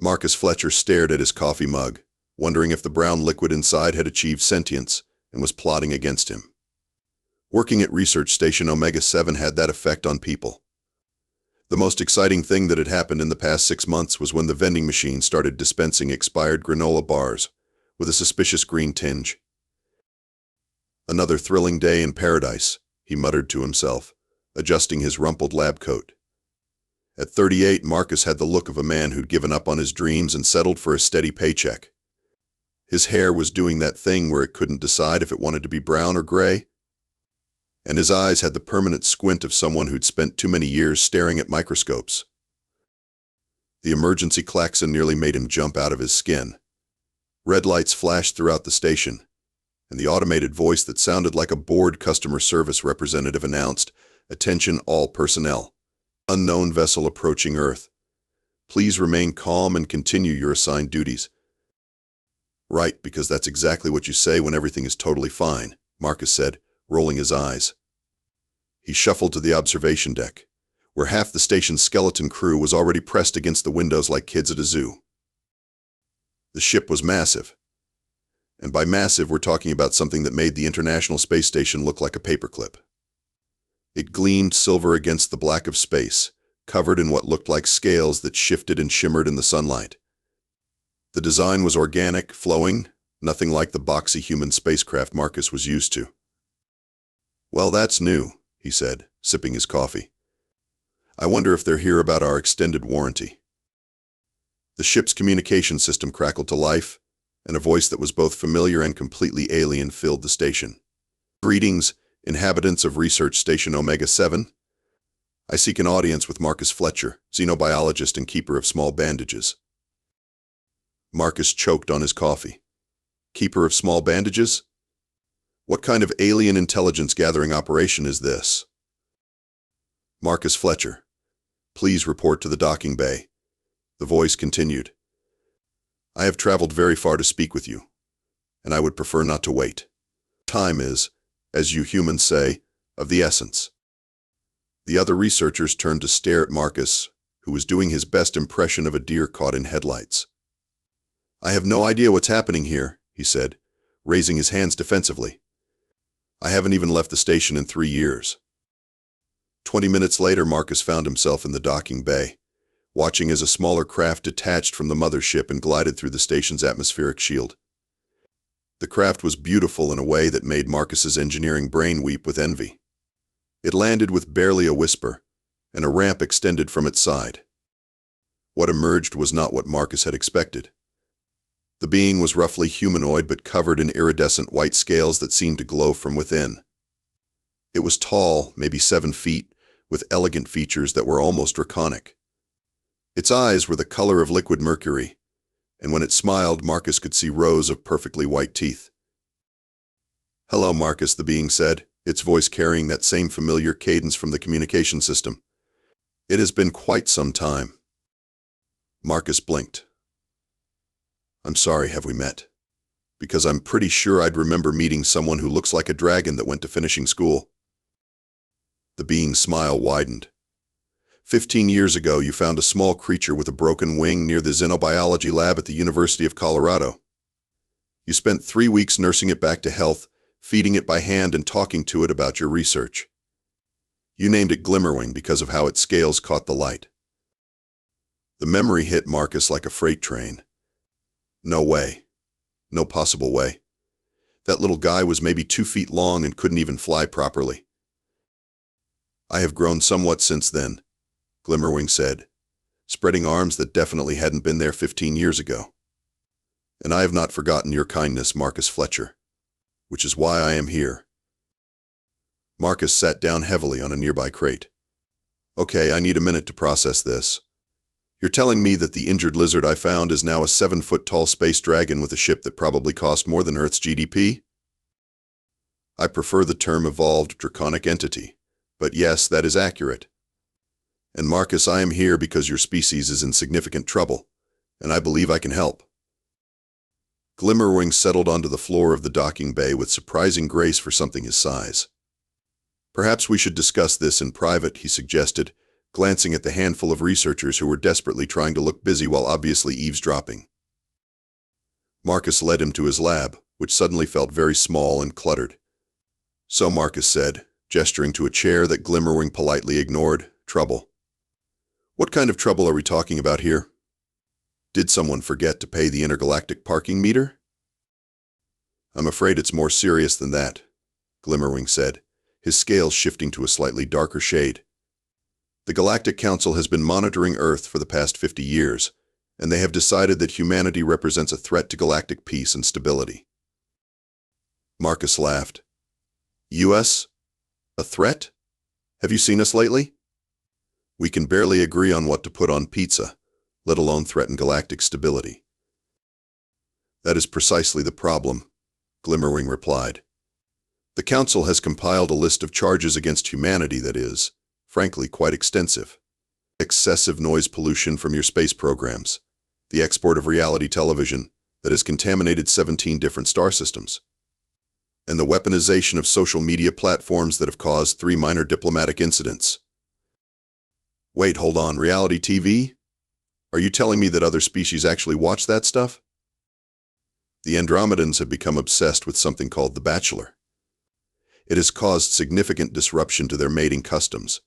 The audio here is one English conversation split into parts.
Marcus Fletcher stared at his coffee mug, wondering if the brown liquid inside had achieved sentience and was plotting against him. Working at Research Station Omega-7 had that effect on people. The most exciting thing that had happened in the past 6 months was when the vending machine started dispensing expired granola bars with a suspicious green tinge. Another thrilling day in paradise, he muttered to himself, adjusting his rumpled lab coat. At 38, Marcus had the look of a man who'd given up on his dreams and settled for a steady paycheck. His hair was doing that thing where it couldn't decide if it wanted to be brown or gray, and his eyes had the permanent squint of someone who'd spent too many years staring at microscopes. The emergency klaxon nearly made him jump out of his skin. Red lights flashed throughout the station, and the automated voice that sounded like a bored customer service representative announced, "Attention all personnel. Unknown vessel approaching Earth. Please remain calm and continue your assigned duties." "Right, because that's exactly what you say when everything is totally fine," Marcus said, rolling his eyes. He shuffled to the observation deck, where half the station's skeleton crew was already pressed against the windows like kids at a zoo. The ship was massive. And by massive, we're talking about something that made the International Space Station look like a paperclip. It gleamed silver against the black of space, covered in what looked like scales that shifted and shimmered in the sunlight. The design was organic, flowing, nothing like the boxy human spacecraft Marcus was used to. "Well, that's new," he said, sipping his coffee. "I wonder if they're here about our extended warranty." The ship's communication system crackled to life, and a voice that was both familiar and completely alien filled the station. "Greetings, inhabitants of Research Station Omega-7. I seek an audience with Marcus Fletcher, xenobiologist and keeper of small bandages." Marcus choked on his coffee. "Keeper of small bandages? What kind of alien intelligence gathering operation is this?" "Marcus Fletcher, please report to the docking bay." The voice continued. "I have traveled very far to speak with you, and I would prefer not to wait. Time is, as you humans say, of the essence." The other researchers turned to stare at Marcus, who was doing his best impression of a deer caught in headlights. "I have no idea what's happening here," he said, raising his hands defensively. "I haven't even left the station in 3 years." 20 minutes later, Marcus found himself in the docking bay, watching as a smaller craft detached from the mothership and glided through the station's atmospheric shield. The craft was beautiful in a way that made Marcus's engineering brain weep with envy. It landed with barely a whisper, and a ramp extended from its side. What emerged was not what Marcus had expected. The being was roughly humanoid but covered in iridescent white scales that seemed to glow from within. It was tall, maybe 7 feet, with elegant features that were almost draconic. Its eyes were the color of liquid mercury, and when it smiled, Marcus could see rows of perfectly white teeth. "Hello, Marcus," the being said, its voice carrying that same familiar cadence from the communication system. "It has been quite some time." Marcus blinked. "I'm sorry, have we met? Because I'm pretty sure I'd remember meeting someone who looks like a dragon that went to finishing school." The being's smile widened. 15 years ago, you found a small creature with a broken wing near the xenobiology lab at the University of Colorado. You spent 3 weeks nursing it back to health, feeding it by hand and talking to it about your research. You named it Glimmerwing because of how its scales caught the light. The memory hit Marcus like a freight train. No way. No possible way. That little guy was maybe 2 feet long and couldn't even fly properly. "I have grown somewhat since then," Glimmerwing said, spreading arms that definitely hadn't been there 15 years ago. "And I have not forgotten your kindness, Marcus Fletcher, which is why I am here." Marcus sat down heavily on a nearby crate. "Okay, I need a minute to process this. You're telling me that the injured lizard I found is now a 7-foot-tall space dragon with a ship that probably cost more than Earth's GDP? I prefer the term evolved draconic entity, but yes, that is accurate. And Marcus, I am here because your species is in significant trouble, and I believe I can help." Glimmerwing settled onto the floor of the docking bay with surprising grace for something his size. "Perhaps we should discuss this in private," he suggested, glancing at the handful of researchers who were desperately trying to look busy while obviously eavesdropping. Marcus led him to his lab, which suddenly felt very small and cluttered. "So," Marcus said, gesturing to a chair that Glimmerwing politely ignored, "trouble. What kind of trouble are we talking about here? Did someone forget to pay the intergalactic parking meter?" "I'm afraid it's more serious than that," Glimmerwing said, his scales shifting to a slightly darker shade. "The Galactic Council has been monitoring Earth for the past 50 years, and they have decided that humanity represents a threat to galactic peace and stability." Marcus laughed. "US? A threat? Have you seen us lately? We can barely agree on what to put on pizza, let alone threaten galactic stability." "That is precisely the problem," Glimmerwing replied. "The Council has compiled a list of charges against humanity that is, frankly, quite extensive. Excessive noise pollution from your space programs, the export of reality television that has contaminated 17 different star systems, and the weaponization of social media platforms that have caused 3 minor diplomatic incidents." "Wait, hold on, reality TV? Are you telling me that other species actually watch that stuff?" "The Andromedans have become obsessed with something called The Bachelor. It has caused significant disruption to their mating customs.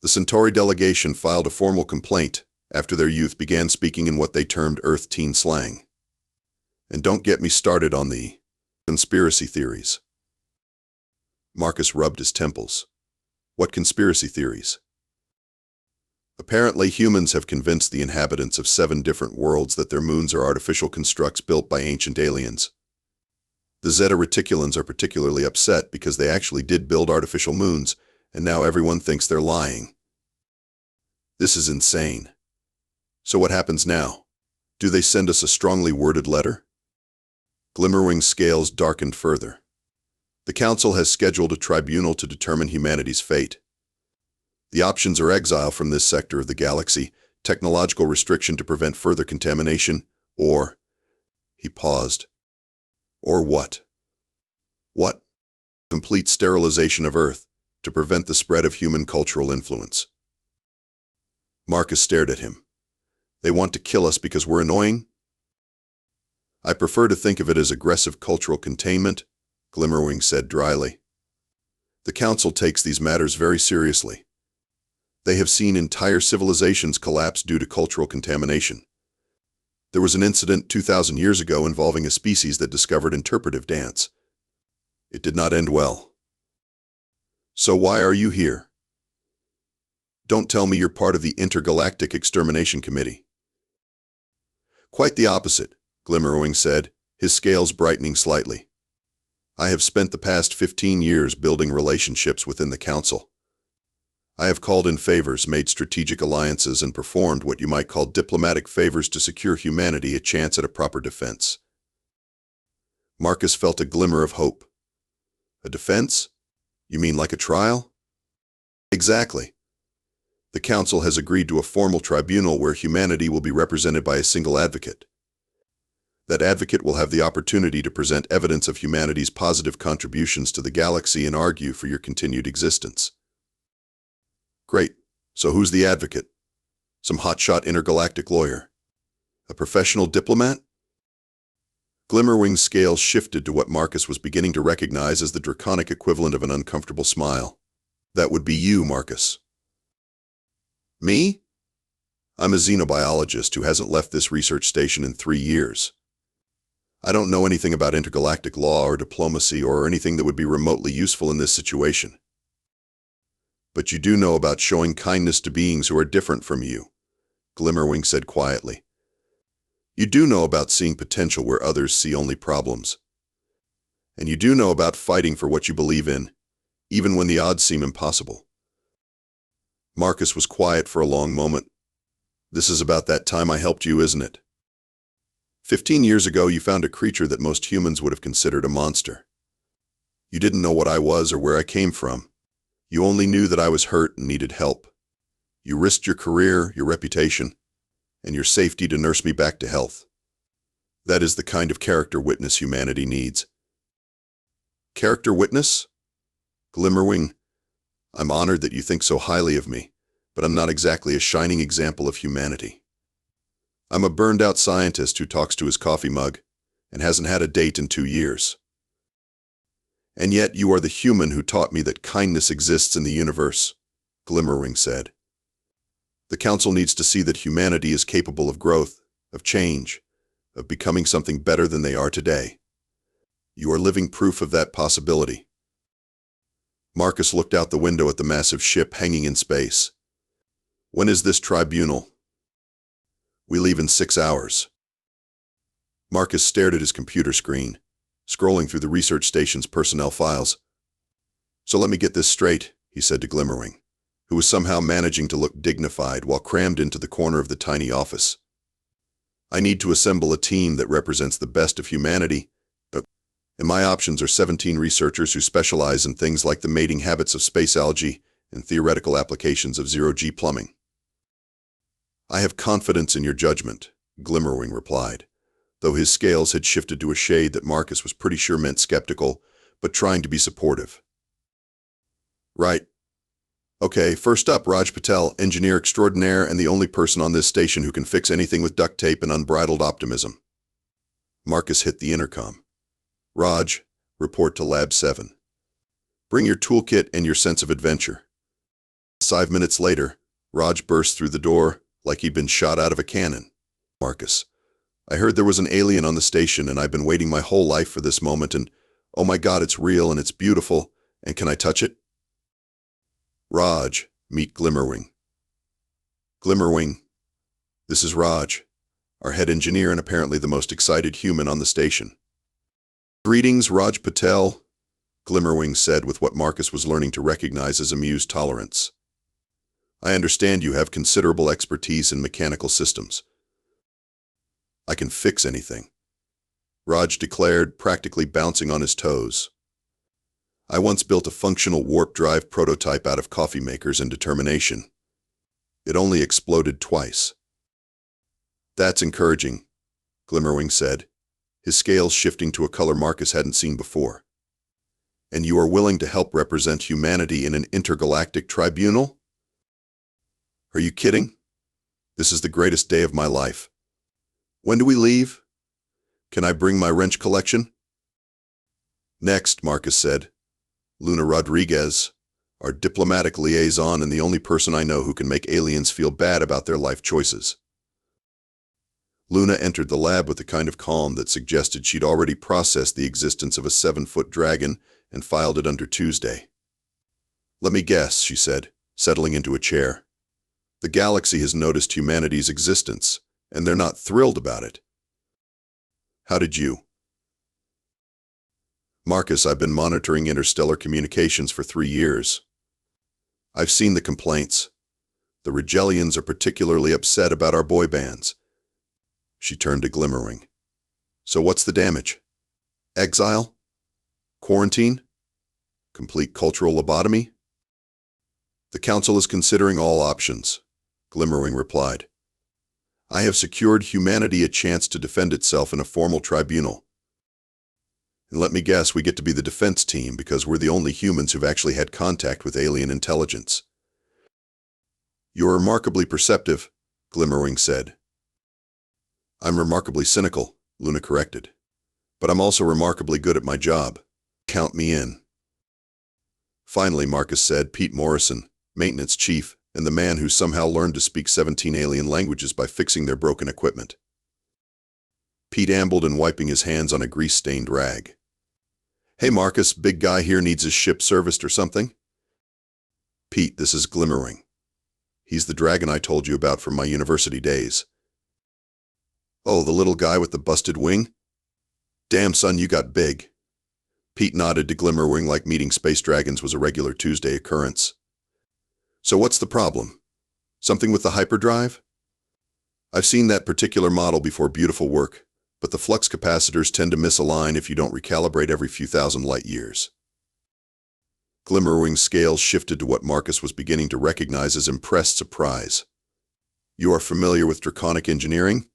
The Centauri delegation filed a formal complaint after their youth began speaking in what they termed Earth teen slang. And don't get me started on the conspiracy theories." Marcus rubbed his temples. "What conspiracy theories?" "Apparently humans have convinced the inhabitants of 7 different worlds that their moons are artificial constructs built by ancient aliens. The Zeta Reticulans are particularly upset because they actually did build artificial moons, and now everyone thinks they're lying. This is insane. So what happens now? Do they send us a strongly worded letter?" Glimmerwing's scales darkened further. "The Council has scheduled a tribunal to determine humanity's fate. The options are exile from this sector of the galaxy, technological restriction to prevent further contamination, or..." He paused. "Or what?" "What? Complete sterilization of Earth, to prevent the spread of human cultural influence." Marcus stared at him. "They want to kill us because we're annoying?" "I prefer to think of it as aggressive cultural containment," Glimmerwing said dryly. "The Council takes these matters very seriously. They have seen entire civilizations collapse due to cultural contamination. There was an incident 2,000 years ago involving a species that discovered interpretive dance. It did not end well. So why are you here? Don't tell me you're part of the Intergalactic Extermination Committee." "Quite the opposite," Glimmerwing said, his scales brightening slightly. "I have spent the past 15 years building relationships within the Council. I have called in favors, made strategic alliances, and performed what you might call diplomatic favors to secure humanity a chance at a proper defense." Marcus felt a glimmer of hope. "A defense? You mean like a trial?" "Exactly. The Council has agreed to a formal tribunal where humanity will be represented by a single advocate. That advocate will have the opportunity to present evidence of humanity's positive contributions to the galaxy and argue for your continued existence." "Great. So who's the advocate? Some hotshot intergalactic lawyer? A professional diplomat?" Glimmerwing's scales shifted to what Marcus was beginning to recognize as the draconic equivalent of an uncomfortable smile. "That would be you, Marcus." "Me? I'm a xenobiologist who hasn't left this research station in 3 years. I don't know anything about intergalactic law or diplomacy or anything that would be remotely useful in this situation. But you do know about showing kindness to beings who are different from you," Glimmerwing said quietly. "You do know about seeing potential where others see only problems. And you do know about fighting for what you believe in, even when the odds seem impossible." Marcus was quiet for a long moment. "This is about that time I helped you, isn't it? 15 years ago, you found a creature that most humans would have considered a monster. You didn't know what I was or where I came from. You only knew that I was hurt and needed help. You risked your career, your reputation, and your safety to nurse me back to health. That is the kind of character witness humanity needs." "Character witness?" "Glimmerwing, I'm honored that you think so highly of me, but I'm not exactly a shining example of humanity. I'm a burned-out scientist who talks to his coffee mug and hasn't had a date in 2 years. And yet you are the human who taught me that kindness exists in the universe, Glimmerwing said. The Council needs to see that humanity is capable of growth, of change, of becoming something better than they are today. You are living proof of that possibility. Marcus looked out the window at the massive ship hanging in space. When is this tribunal? We leave in 6 hours. Marcus stared at his computer screen, scrolling through the research station's personnel files. So let me get this straight, he said to Glimmerwing, who was somehow managing to look dignified while crammed into the corner of the tiny office. I need to assemble a team that represents the best of humanity, and my options are 17 researchers who specialize in things like the mating habits of space algae and theoretical applications of zero-G plumbing. I have confidence in your judgment, Glimmerwing replied, though his scales had shifted to a shade that Marcus was pretty sure meant skeptical, but trying to be supportive. Right. Okay, first up, Raj Patel, engineer extraordinaire and the only person on this station who can fix anything with duct tape and unbridled optimism. Marcus hit the intercom. Raj, report to Lab 7. Bring your toolkit and your sense of adventure. 5 minutes later, Raj burst through the door like he'd been shot out of a cannon. Marcus, I heard there was an alien on the station and I've been waiting my whole life for this moment and, oh my God, it's real and it's beautiful, and can I touch it? Raj, meet Glimmerwing. Glimmerwing, this is Raj, our head engineer and apparently the most excited human on the station. Greetings, Raj Patel, Glimmerwing said with what Marcus was learning to recognize as amused tolerance. I understand you have considerable expertise in mechanical systems. I can fix anything, Raj declared, practically bouncing on his toes. I once built a functional warp drive prototype out of coffee makers and determination. It only exploded twice. That's encouraging, Glimmerwing said, his scales shifting to a color Marcus hadn't seen before. And you are willing to help represent humanity in an intergalactic tribunal? Are you kidding? This is the greatest day of my life. When do we leave? Can I bring my wrench collection? Next, Marcus said. Luna Rodriguez, our diplomatic liaison and the only person I know who can make aliens feel bad about their life choices. Luna entered the lab with the kind of calm that suggested she'd already processed the existence of a 7-foot dragon and filed it under Tuesday. Let me guess, she said, settling into a chair. The galaxy has noticed humanity's existence, and they're not thrilled about it. How did you? Marcus, I've been monitoring interstellar communications for 3 years. I've seen the complaints. The Regellians are particularly upset about our boy bands. She turned to Glimmerwing. So what's the damage? Exile? Quarantine? Complete cultural lobotomy? The Council is considering all options, Glimmerwing replied. I have secured humanity a chance to defend itself in a formal tribunal. And let me guess, we get to be the defense team because we're the only humans who've actually had contact with alien intelligence. You're remarkably perceptive, Glimmerwing said. I'm remarkably cynical, Luna corrected. But I'm also remarkably good at my job. Count me in. Finally, Marcus said, Pete Morrison, maintenance chief, and the man who somehow learned to speak 17 alien languages by fixing their broken equipment. Pete ambled and wiping his hands on a grease-stained rag. Hey Marcus, big guy here needs his ship serviced or something? Pete, this is Glimmerwing. He's the dragon I told you about from my university days. Oh, the little guy with the busted wing? Damn, son, you got big. Pete nodded to Glimmerwing like meeting space dragons was a regular Tuesday occurrence. So what's the problem? Something with the hyperdrive? I've seen that particular model before, beautiful work, but the flux capacitors tend to misalign if you don't recalibrate every few thousand light years. Glimmerwing's scales shifted to what Marcus was beginning to recognize as impressed surprise. You are familiar with draconic engineering?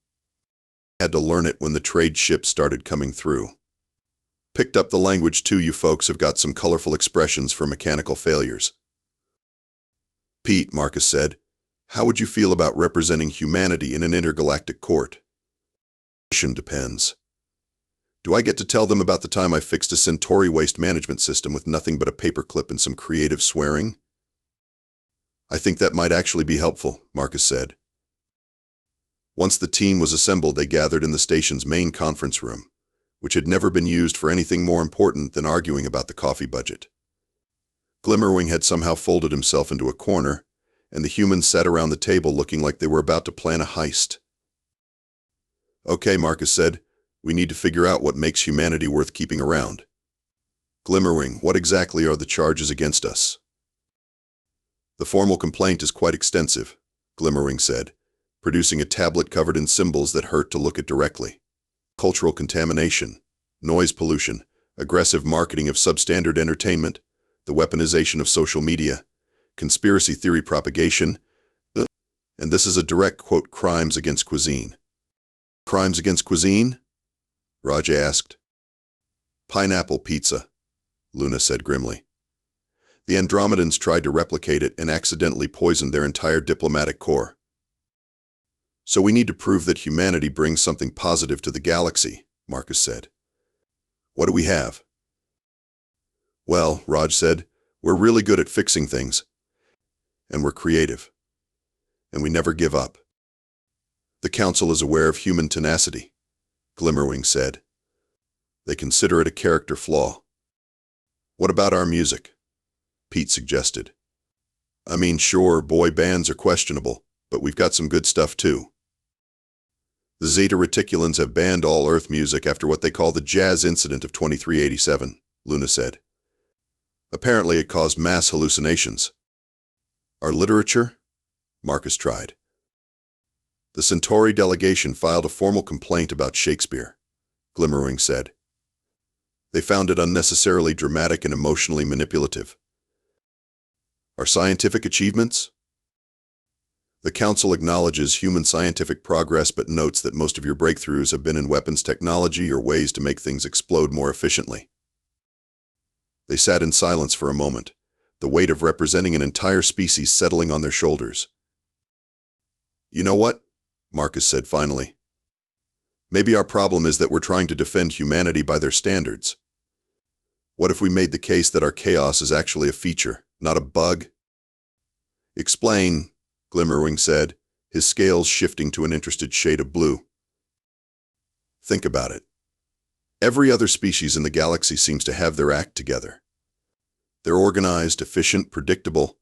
Had to learn it when the trade ships started coming through. Picked up the language too, you folks have got some colorful expressions for mechanical failures. Pete, Marcus said, How would you feel about representing humanity in an intergalactic court? Depends. Do I get to tell them about the time I fixed a Centauri waste management system with nothing but a paperclip and some creative swearing? I think that might actually be helpful, Marcus said. Once the team was assembled, they gathered in the station's main conference room, which had never been used for anything more important than arguing about the coffee budget. Glimmerwing had somehow folded himself into a corner, and the humans sat around the table looking like they were about to plan a heist. Okay, Marcus said, we need to figure out what makes humanity worth keeping around. Glimmerwing, what exactly are the charges against us? The formal complaint is quite extensive, Glimmerwing said, producing a tablet covered in symbols that hurt to look at directly. Cultural contamination, noise pollution, aggressive marketing of substandard entertainment, the weaponization of social media, conspiracy theory propagation, and this is a direct quote, crimes against cuisine. Crimes against cuisine? Raj asked. Pineapple pizza, Luna said grimly. The Andromedans tried to replicate it and accidentally poisoned their entire diplomatic corps. So we need to prove that humanity brings something positive to the galaxy, Marcus said. What do we have? Well, Raj said, we're really good at fixing things. And we're creative. And we never give up. The Council is aware of human tenacity, Glimmerwing said. They consider it a character flaw. What about our music? Pete suggested. I mean, sure, boy bands are questionable, but we've got some good stuff too. The Zeta Reticulans have banned all Earth music after what they call the jazz incident of 2387, Luna said. Apparently it caused mass hallucinations. Our literature? Marcus tried. The Centauri delegation filed a formal complaint about Shakespeare, Glimmerwing said. They found it unnecessarily dramatic and emotionally manipulative. Our scientific achievements? The Council acknowledges human scientific progress but notes that most of your breakthroughs have been in weapons technology or ways to make things explode more efficiently. They sat in silence for a moment, the weight of representing an entire species settling on their shoulders. You know what? Marcus said finally. Maybe our problem is that we're trying to defend humanity by their standards. What if we made the case that our chaos is actually a feature, not a bug? Explain, Glimmerwing said, his scales shifting to an interested shade of blue. Think about it. Every other species in the galaxy seems to have their act together. They're organized, efficient, predictable.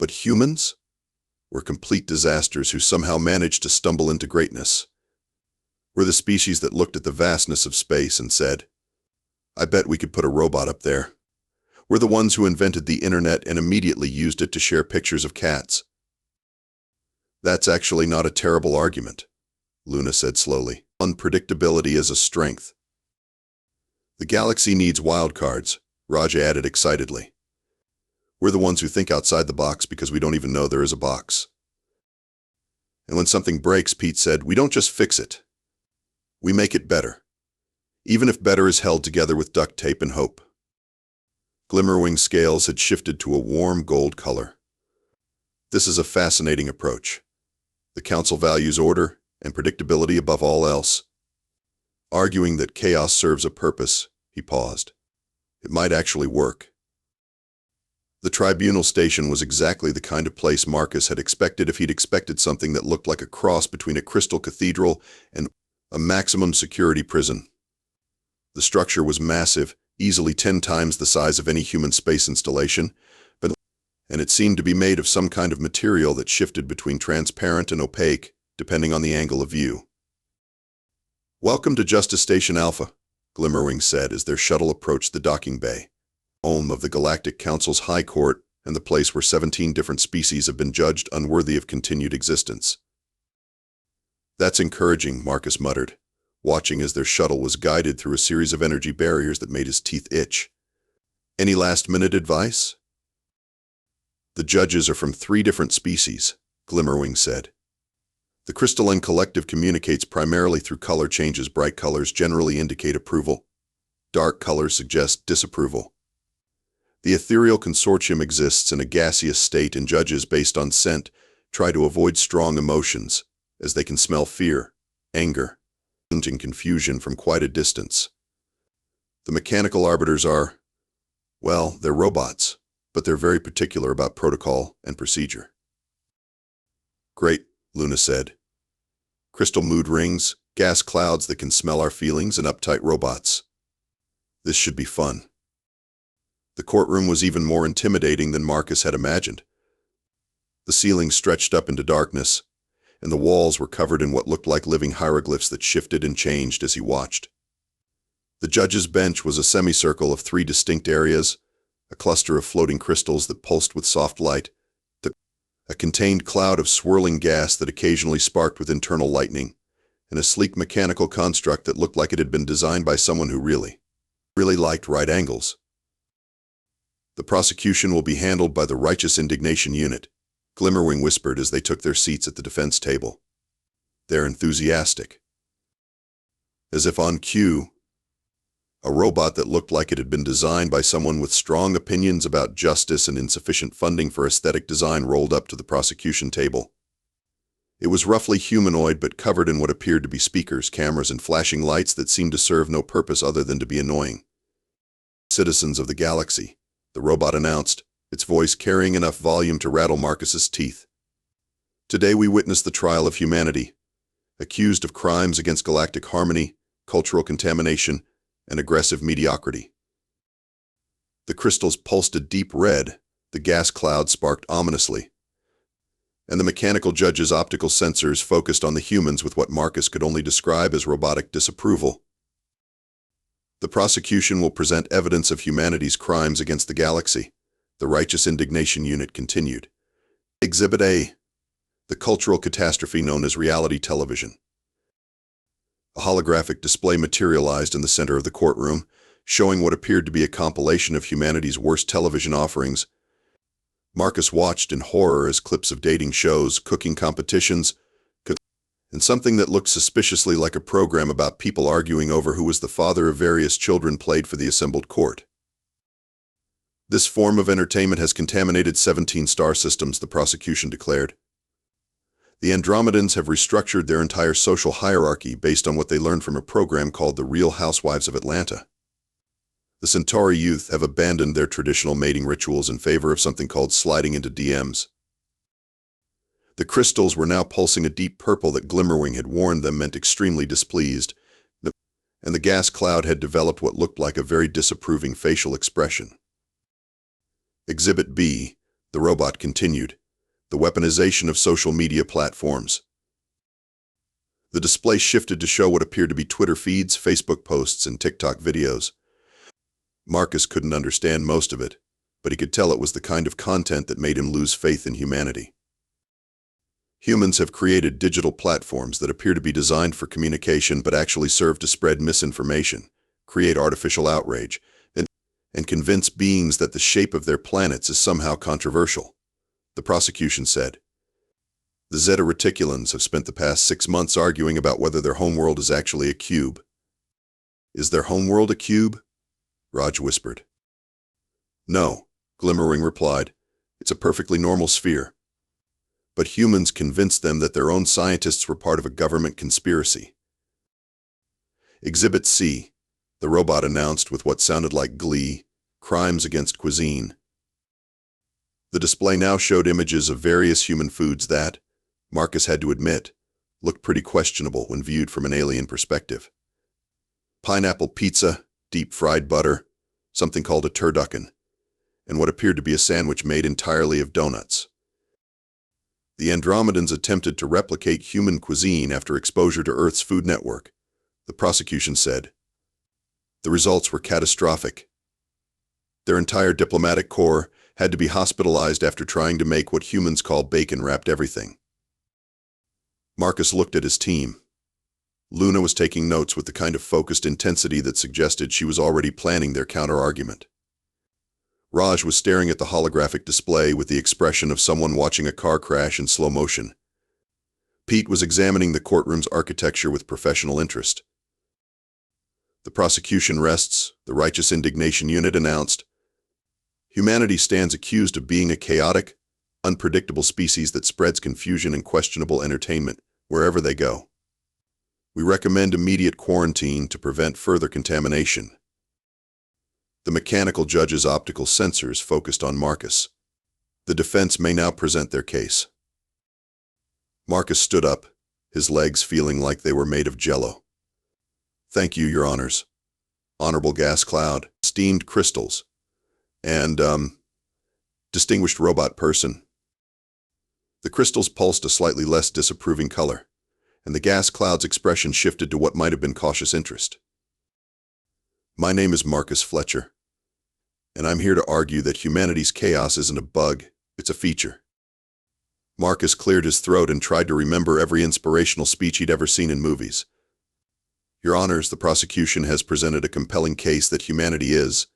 But humans? We're complete disasters who somehow managed to stumble into greatness. We're the species that looked at the vastness of space and said, I bet we could put a robot up there. We're the ones who invented the internet and immediately used it to share pictures of cats. That's actually not a terrible argument, Luna said slowly. Unpredictability is a strength. The galaxy needs wildcards, Raj added excitedly. We're the ones who think outside the box because we don't even know there is a box. And when something breaks, Pete said, we don't just fix it. We make it better. Even if better is held together with duct tape and hope. Glimmerwing's scales had shifted to a warm gold color. This is a fascinating approach. The Council values order and predictability above all else. Arguing that chaos serves a purpose, he paused. It might actually work. The tribunal station was exactly the kind of place Marcus had expected if he'd expected something that looked like a cross between a crystal cathedral and a maximum security prison. The structure was massive, easily 10 times the size of any human space installation, and it seemed to be made of some kind of material that shifted between transparent and opaque, depending on the angle of view. Welcome to Justice Station Alpha, Glimmerwing said as their shuttle approached the docking bay, home of the Galactic Council's High Court and the place where 17 different species have been judged unworthy of continued existence. That's encouraging, Marcus muttered, watching as their shuttle was guided through a series of energy barriers that made his teeth itch. Any last-minute advice? The judges are from 3 different species, Glimmerwing said. The crystalline collective communicates primarily through color changes. Bright colors generally indicate approval. Dark colors suggest disapproval. The ethereal consortium exists in a gaseous state and judges based on scent, try to avoid strong emotions, as they can smell fear, anger, and confusion from quite a distance. The mechanical arbiters are, well, they're robots, but they're very particular about protocol and procedure. Great, Luna said. Crystal mood rings, gas clouds that can smell our feelings, and uptight robots. This should be fun. The courtroom was even more intimidating than Marcus had imagined. The ceiling stretched up into darkness, and the walls were covered in what looked like living hieroglyphs that shifted and changed as he watched. The judge's bench was a semicircle of 3 distinct areas, a cluster of floating crystals that pulsed with soft light, a contained cloud of swirling gas that occasionally sparked with internal lightning, and a sleek mechanical construct that looked like it had been designed by someone who really liked right angles. The prosecution will be handled by the Righteous Indignation Unit, Glimmerwing whispered as they took their seats at the defense table. They're enthusiastic. As if on cue, a robot that looked like it had been designed by someone with strong opinions about justice and insufficient funding for aesthetic design rolled up to the prosecution table. It was roughly humanoid but covered in what appeared to be speakers, cameras, and flashing lights that seemed to serve no purpose other than to be annoying. Citizens of the galaxy, the robot announced, its voice carrying enough volume to rattle Marcus's teeth. Today we witness the trial of humanity, accused of crimes against galactic harmony, cultural contamination, and aggressive mediocrity. The crystals pulsed a deep red, the gas cloud sparked ominously, and the mechanical judge's optical sensors focused on the humans with what Marcus could only describe as robotic disapproval. The prosecution will present evidence of humanity's crimes against the galaxy, the Righteous Indignation Unit continued. Exhibit A, the cultural catastrophe known as reality television. A holographic display materialized in the center of the courtroom, showing what appeared to be a compilation of humanity's worst television offerings. Marcus watched in horror as clips of dating shows, cooking competitions, and something that looked suspiciously like a program about people arguing over who was the father of various children played for the assembled court. This form of entertainment has contaminated 17 star systems, the prosecution declared. The Andromedans have restructured their entire social hierarchy based on what they learned from a program called The Real Housewives of Atlanta. The Centauri youth have abandoned their traditional mating rituals in favor of something called sliding into DMs. The crystals were now pulsing a deep purple that Glimmerwing had warned them meant extremely displeased, and the gas cloud had developed what looked like a very disapproving facial expression. Exhibit B, the robot continued, the weaponization of social media platforms. The display shifted to show what appeared to be Twitter feeds, Facebook posts, and TikTok videos. Marcus couldn't understand most of it, but he could tell it was the kind of content that made him lose faith in humanity. Humans have created digital platforms that appear to be designed for communication but actually serve to spread misinformation, create artificial outrage, and convince beings that the shape of their planets is somehow controversial, the prosecution said. The Zeta Reticulans have spent the past 6 months arguing about whether their homeworld is actually a cube. Is their homeworld a cube? Raj whispered. No, Glimmerwing replied. It's a perfectly normal sphere. But humans convinced them that their own scientists were part of a government conspiracy. Exhibit C, the robot announced with what sounded like glee, crimes against cuisine. The display now showed images of various human foods that, Marcus had to admit, looked pretty questionable when viewed from an alien perspective. Pineapple pizza, deep-fried butter, something called a turducken, and what appeared to be a sandwich made entirely of donuts. The Andromedans attempted to replicate human cuisine after exposure to Earth's Food Network, the prosecution said. The results were catastrophic. Their entire diplomatic corps had to be hospitalized after trying to make what humans call bacon-wrapped everything. Marcus looked at his team. Luna was taking notes with the kind of focused intensity that suggested she was already planning their counter-argument. Raj was staring at the holographic display with the expression of someone watching a car crash in slow motion. Pete was examining the courtroom's architecture with professional interest. The prosecution rests, the Righteous Indignation Unit announced. Humanity stands accused of being a chaotic, unpredictable species that spreads confusion and questionable entertainment wherever they go. We recommend immediate quarantine to prevent further contamination. The mechanical judge's optical sensors focused on Marcus. The defense may now present their case. Marcus stood up, his legs feeling like they were made of jello. Thank you, Your Honors. Honorable gas cloud, steamed crystals, and, distinguished robot person. The crystals pulsed a slightly less disapproving color, and the gas cloud's expression shifted to what might have been cautious interest. My name is Marcus Fletcher, and I'm here to argue that humanity's chaos isn't a bug, it's a feature. Marcus cleared his throat and tried to remember every inspirational speech he'd ever seen in movies. Your Honors, the prosecution has presented a compelling case that humanity is,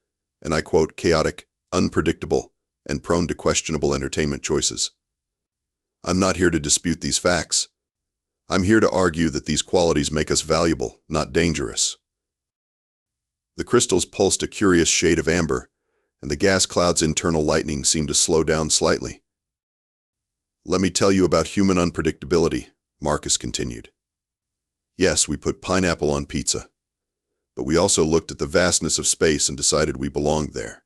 and I quote, chaotic, unpredictable, and prone to questionable entertainment choices. I'm not here to dispute these facts. I'm here to argue that these qualities make us valuable, not dangerous. The crystals pulsed a curious shade of amber, and the gas cloud's internal lightning seemed to slow down slightly. Let me tell you about human unpredictability, Marcus continued. Yes, we put pineapple on pizza, but we also looked at the vastness of space and decided we belonged there.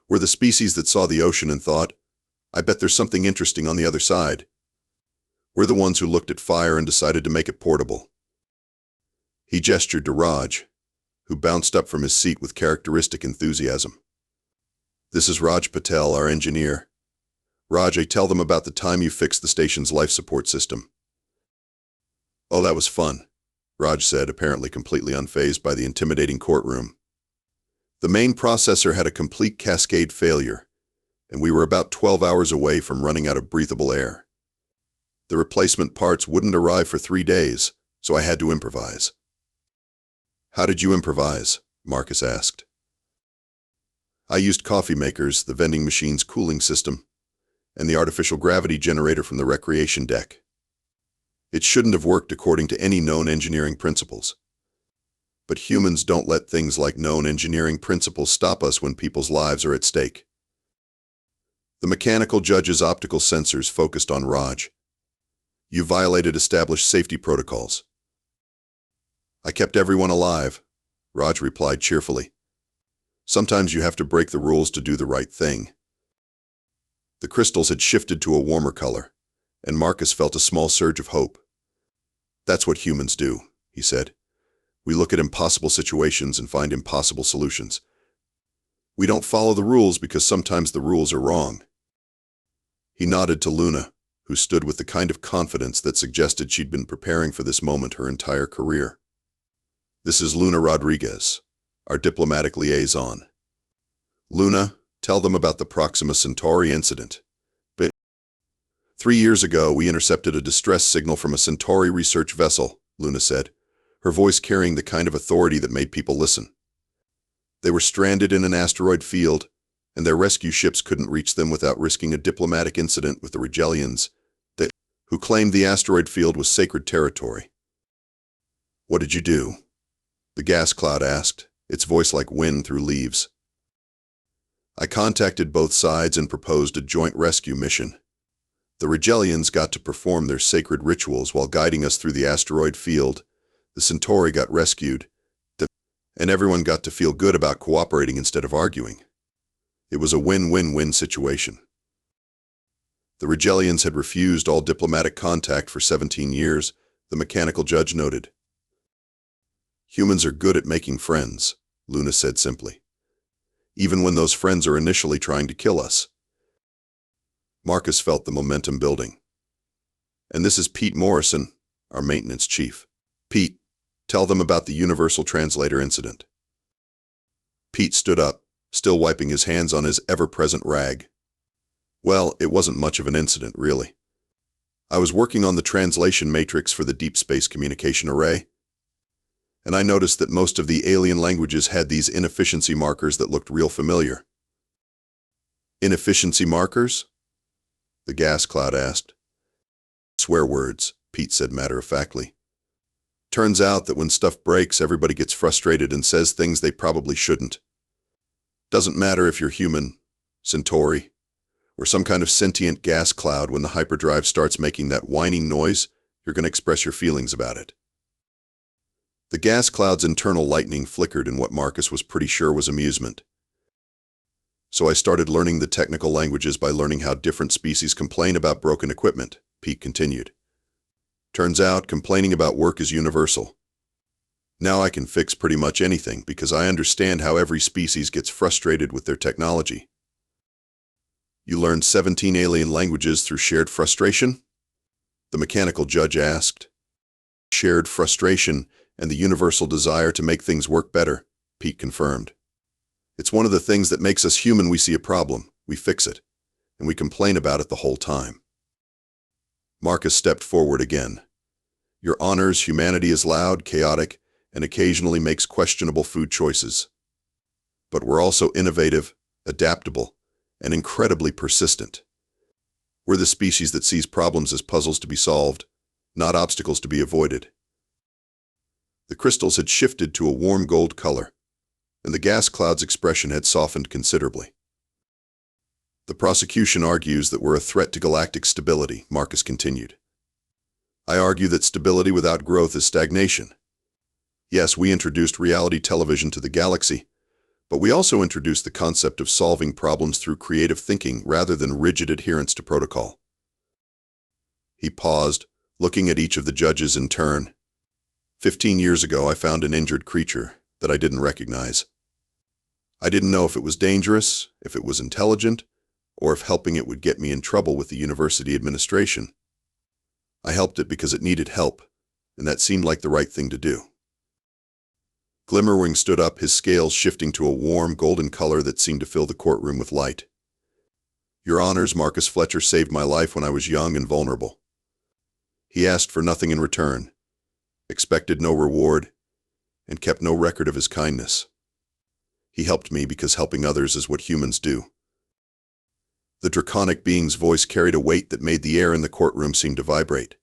We're the species that saw the ocean and thought, I bet there's something interesting on the other side. We're the ones who looked at fire and decided to make it portable. He gestured to Raj, who bounced up from his seat with characteristic enthusiasm. This is Raj Patel, our engineer. Raj, tell them about the time you fixed the station's life support system. Oh, that was fun, Raj said, apparently completely unfazed by the intimidating courtroom. The main processor had a complete cascade failure, and we were about 12 hours away from running out of breathable air. The replacement parts wouldn't arrive for 3 days, so I had to improvise. How did you improvise? Marcus asked. I used coffee makers, the vending machine's cooling system, and the artificial gravity generator from the recreation deck. It shouldn't have worked according to any known engineering principles. But humans don't let things like known engineering principles stop us when people's lives are at stake. The mechanical judge's optical sensors focused on Raj. You violated established safety protocols. I kept everyone alive, Raj replied cheerfully. Sometimes you have to break the rules to do the right thing. The crystals had shifted to a warmer color, and Marcus felt a small surge of hope. That's what humans do, he said. We look at impossible situations and find impossible solutions. We don't follow the rules because sometimes the rules are wrong. He nodded to Luna, who stood with the kind of confidence that suggested she'd been preparing for this moment her entire career. This is Luna Rodriguez, our diplomatic liaison. Luna, tell them about the Proxima Centauri incident. 3 years ago, we intercepted a distress signal from a Centauri research vessel, Luna said, her voice carrying the kind of authority that made people listen. They were stranded in an asteroid field, and their rescue ships couldn't reach them without risking a diplomatic incident with the Rigelians, who claimed the asteroid field was sacred territory. What did you do? The gas cloud asked, its voice like wind through leaves. I contacted both sides and proposed a joint rescue mission. The Rigelians got to perform their sacred rituals while guiding us through the asteroid field. The Centauri got rescued, and everyone got to feel good about cooperating instead of arguing. It was a win-win-win situation. The Rigelians had refused all diplomatic contact for 17 years, the mechanical judge noted. Humans are good at making friends, Luna said simply, even when those friends are initially trying to kill us. Marcus felt the momentum building. And this is Pete Morrison, our maintenance chief. Pete, tell them about the Universal Translator incident. Pete stood up, still wiping his hands on his ever-present rag. Well, it wasn't much of an incident, really. I was working on the translation matrix for the Deep Space Communication Array, and I noticed that most of the alien languages had these inefficiency markers that looked real familiar. Inefficiency markers? The gas cloud asked. Swear words, Pete said matter-of-factly. Turns out that when stuff breaks, everybody gets frustrated and says things they probably shouldn't. Doesn't matter if you're human, Centauri, or some kind of sentient gas cloud. When the hyperdrive starts making that whining noise, you're going to express your feelings about it. The gas cloud's internal lightning flickered in what Marcus was pretty sure was amusement. So I started learning the technical languages by learning how different species complain about broken equipment, Pete continued. Turns out, complaining about work is universal. Now I can fix pretty much anything because I understand how every species gets frustrated with their technology. You learned 17 alien languages through shared frustration? The mechanical judge asked. Shared frustration and the universal desire to make things work better, Pete confirmed. It's one of the things that makes us human. We see a problem, we fix it, and we complain about it the whole time. Marcus stepped forward again. Your honors, humanity is loud, chaotic, and occasionally makes questionable food choices. But we're also innovative, adaptable, and incredibly persistent. We're the species that sees problems as puzzles to be solved, not obstacles to be avoided. The crystals had shifted to a warm gold color, and the gas cloud's expression had softened considerably. The prosecution argues that we're a threat to galactic stability, Marcus continued. I argue that stability without growth is stagnation. Yes, we introduced reality television to the galaxy, but we also introduced the concept of solving problems through creative thinking rather than rigid adherence to protocol. He paused, looking at each of the judges in turn. 15 years ago, I found an injured creature that I didn't recognize. I didn't know if it was dangerous, if it was intelligent, or if helping it would get me in trouble with the university administration. I helped it because it needed help, and that seemed like the right thing to do. Glimmerwing stood up, his scales shifting to a warm, golden color that seemed to fill the courtroom with light. Your honors, Marcus Fletcher saved my life when I was young and vulnerable. He asked for nothing in return, expected no reward, and kept no record of his kindness. He helped me because helping others is what humans do. The draconic being's voice carried a weight that made the air in the courtroom seem to vibrate.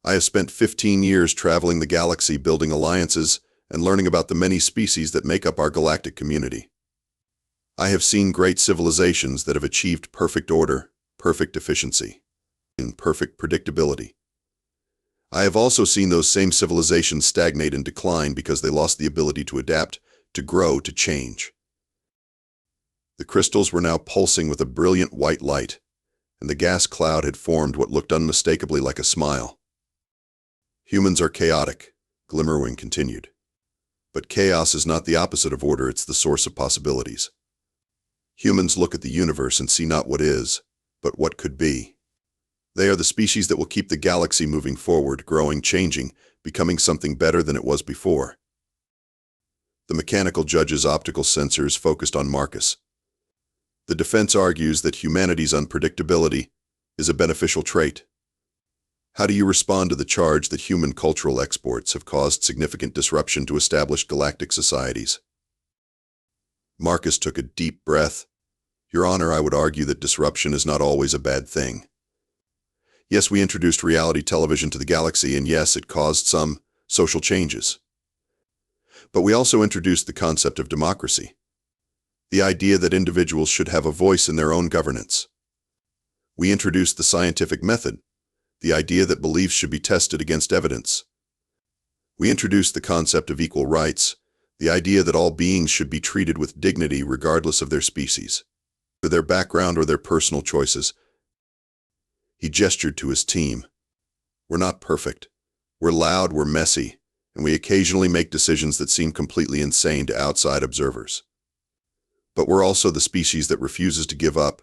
I have spent 15 years traveling the galaxy, building alliances, and learning about the many species that make up our galactic community. I have seen great civilizations that have achieved perfect order, perfect efficiency, and perfect predictability. I have also seen those same civilizations stagnate and decline because they lost the ability to adapt, to grow, to change. The crystals were now pulsing with a brilliant white light, and the gas cloud had formed what looked unmistakably like a smile. Humans are chaotic, Glimmerwing continued. But chaos is not the opposite of order, it's the source of possibilities. Humans look at the universe and see not what is, but what could be. They are the species that will keep the galaxy moving forward, growing, changing, becoming something better than it was before. The mechanical judge's optical sensors focused on Marcus. The defense argues that humanity's unpredictability is a beneficial trait. How do you respond to the charge that human cultural exports have caused significant disruption to established galactic societies? Marcus took a deep breath. Your Honor, I would argue that disruption is not always a bad thing. Yes, we introduced reality television to the galaxy, and yes, it caused some social changes. But we also introduced the concept of democracy, the idea that individuals should have a voice in their own governance. We introduced the scientific method, the idea that beliefs should be tested against evidence. We introduced the concept of equal rights, the idea that all beings should be treated with dignity regardless of their species, their background, or their personal choices. He gestured to his team. We're not perfect. We're loud, we're messy, and we occasionally make decisions that seem completely insane to outside observers. But we're also the species that refuses to give up,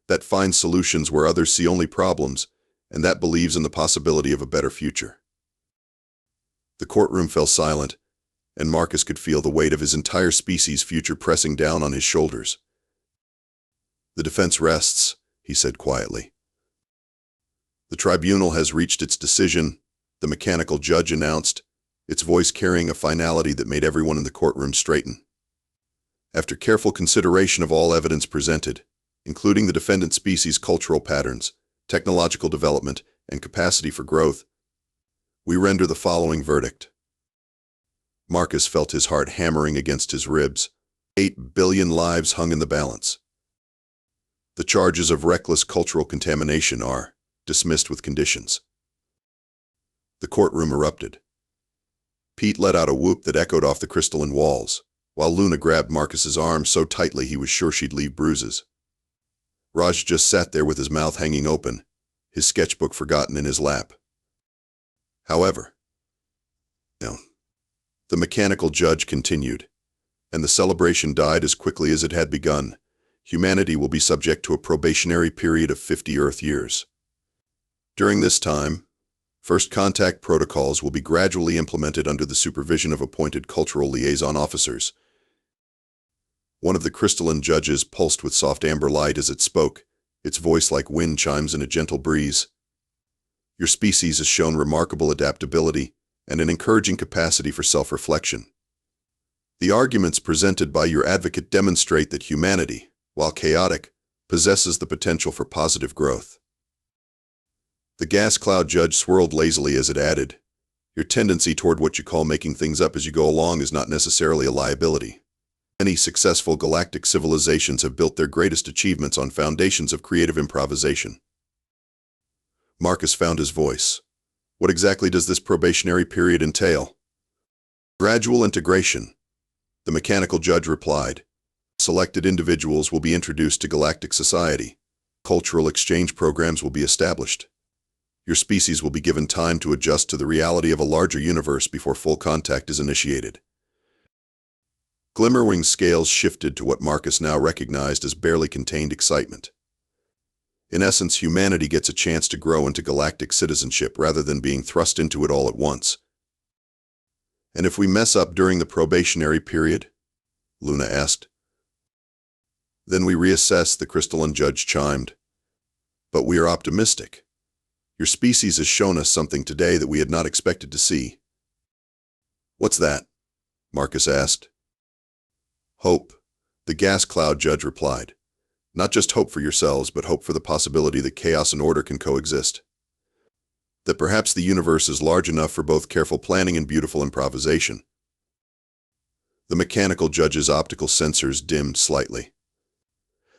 that finds solutions where others see only problems, and that believes in the possibility of a better future. The courtroom fell silent, and Marcus could feel the weight of his entire species' future pressing down on his shoulders. The defense rests, he said quietly. The tribunal has reached its decision, the mechanical judge announced, its voice carrying a finality that made everyone in the courtroom straighten. After careful consideration of all evidence presented, including the defendant species' cultural patterns, technological development, and capacity for growth, we render the following verdict. Marcus felt his heart hammering against his ribs. 8 billion lives hung in the balance. The charges of reckless cultural contamination are dismissed with conditions. The courtroom erupted. Pete let out a whoop that echoed off the crystalline walls, while Luna grabbed Marcus's arm so tightly he was sure she'd leave bruises. Raj just sat there with his mouth hanging open, his sketchbook forgotten in his lap. However, the mechanical judge continued, and the celebration died as quickly as it had begun. Humanity will be subject to a probationary period of 50 Earth years. During this time, first contact protocols will be gradually implemented under the supervision of appointed cultural liaison officers. One of the crystalline judges pulsed with soft amber light as it spoke, its voice like wind chimes in a gentle breeze. Your species has shown remarkable adaptability and an encouraging capacity for self-reflection. The arguments presented by your advocate demonstrate that humanity, while chaotic, possesses the potential for positive growth. The gas cloud judge swirled lazily as it added, your tendency toward what you call making things up as you go along is not necessarily a liability. Many successful galactic civilizations have built their greatest achievements on foundations of creative improvisation. Marcus found his voice. What exactly does this probationary period entail? Gradual integration, the mechanical judge replied. Selected individuals will be introduced to galactic society. Cultural exchange programs will be established. Your species will be given time to adjust to the reality of a larger universe before full contact is initiated. Glimmerwing's scales shifted to what Marcus now recognized as barely contained excitement. In essence, humanity gets a chance to grow into galactic citizenship rather than being thrust into it all at once. And if we mess up during the probationary period? Luna asked. Then we reassess, the crystalline judge chimed. But we are optimistic. Your species has shown us something today that we had not expected to see. What's that? Marcus asked. Hope, the gas cloud judge replied. Not just hope for yourselves, but hope for the possibility that chaos and order can coexist. That perhaps the universe is large enough for both careful planning and beautiful improvisation. The mechanical judge's optical sensors dimmed slightly.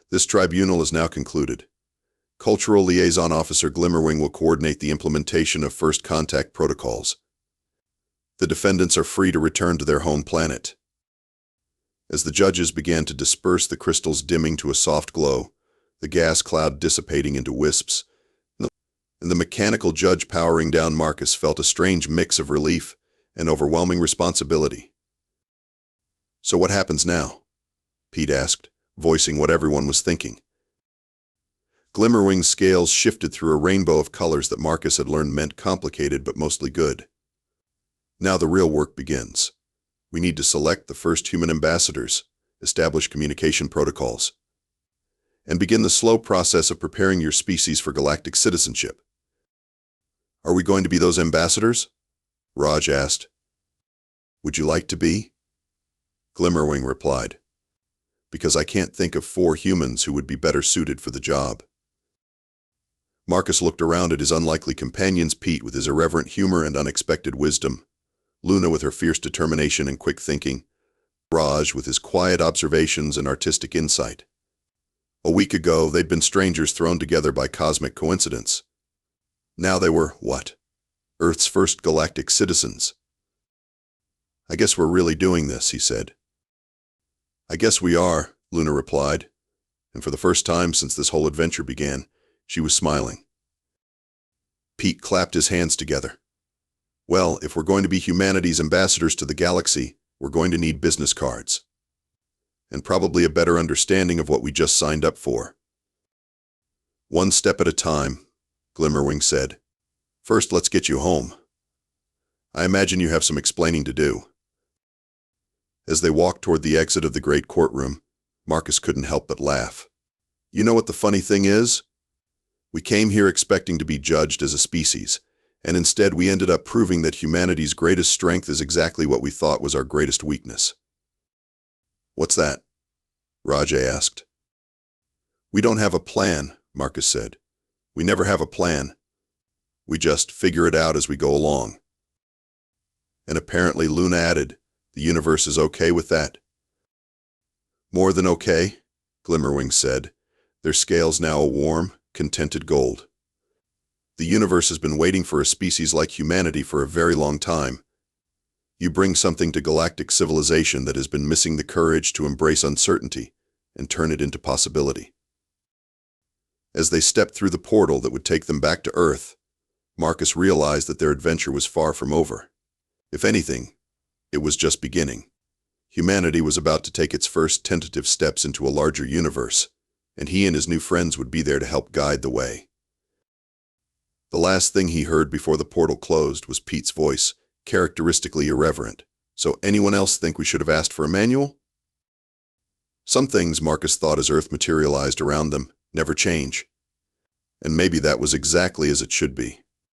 This tribunal is now concluded. Cultural Liaison Officer Glimmerwing will coordinate the implementation of first contact protocols. The defendants are free to return to their home planet. As the judges began to disperse, the crystals dimming to a soft glow, the gas cloud dissipating into wisps, and the mechanical judge powering down, Marcus felt a strange mix of relief and overwhelming responsibility. So what happens now? Pete asked, voicing what everyone was thinking. Glimmerwing's scales shifted through a rainbow of colors that Marcus had learned meant complicated but mostly good. Now the real work begins. We need to select the first human ambassadors, establish communication protocols, and begin the slow process of preparing your species for galactic citizenship. Are we going to be those ambassadors? Raj asked. Would you like to be? Glimmerwing replied. Because I can't think of 4 humans who would be better suited for the job. Marcus looked around at his unlikely companions, Pete with his irreverent humor and unexpected wisdom, Luna with her fierce determination and quick thinking, Raj with his quiet observations and artistic insight. A week ago, they'd been strangers thrown together by cosmic coincidence. Now they were, what? Earth's first galactic citizens. I guess we're really doing this, he said. I guess we are, Luna replied, and for the first time since this whole adventure began, she was smiling. Pete clapped his hands together. Well, if we're going to be humanity's ambassadors to the galaxy, we're going to need business cards. And probably a better understanding of what we just signed up for. One step at a time, Glimmerwing said. First, let's get you home. I imagine you have some explaining to do. As they walked toward the exit of the great courtroom, Marcus couldn't help but laugh. You know what the funny thing is? We came here expecting to be judged as a species, and instead we ended up proving that humanity's greatest strength is exactly what we thought was our greatest weakness. What's that? Raj asked. We don't have a plan, Marcus said. We never have a plan. We just figure it out as we go along. And apparently Luna added, the universe is okay with that. More than okay, Glimmerwing said, their scales now a warm, contented gold. The universe has been waiting for a species like humanity for a very long time. You bring something to galactic civilization that has been missing the courage to embrace uncertainty and turn it into possibility. As they stepped through the portal that would take them back to Earth, Marcus realized that their adventure was far from over. If anything, it was just beginning. Humanity was about to take its first tentative steps into a larger universe, and he and his new friends would be there to help guide the way. The last thing he heard before the portal closed was Pete's voice, characteristically irreverent. "So anyone else think we should have asked for a manual?" Some things, Marcus thought as Earth materialized around them, never change. And maybe that was exactly as it should be.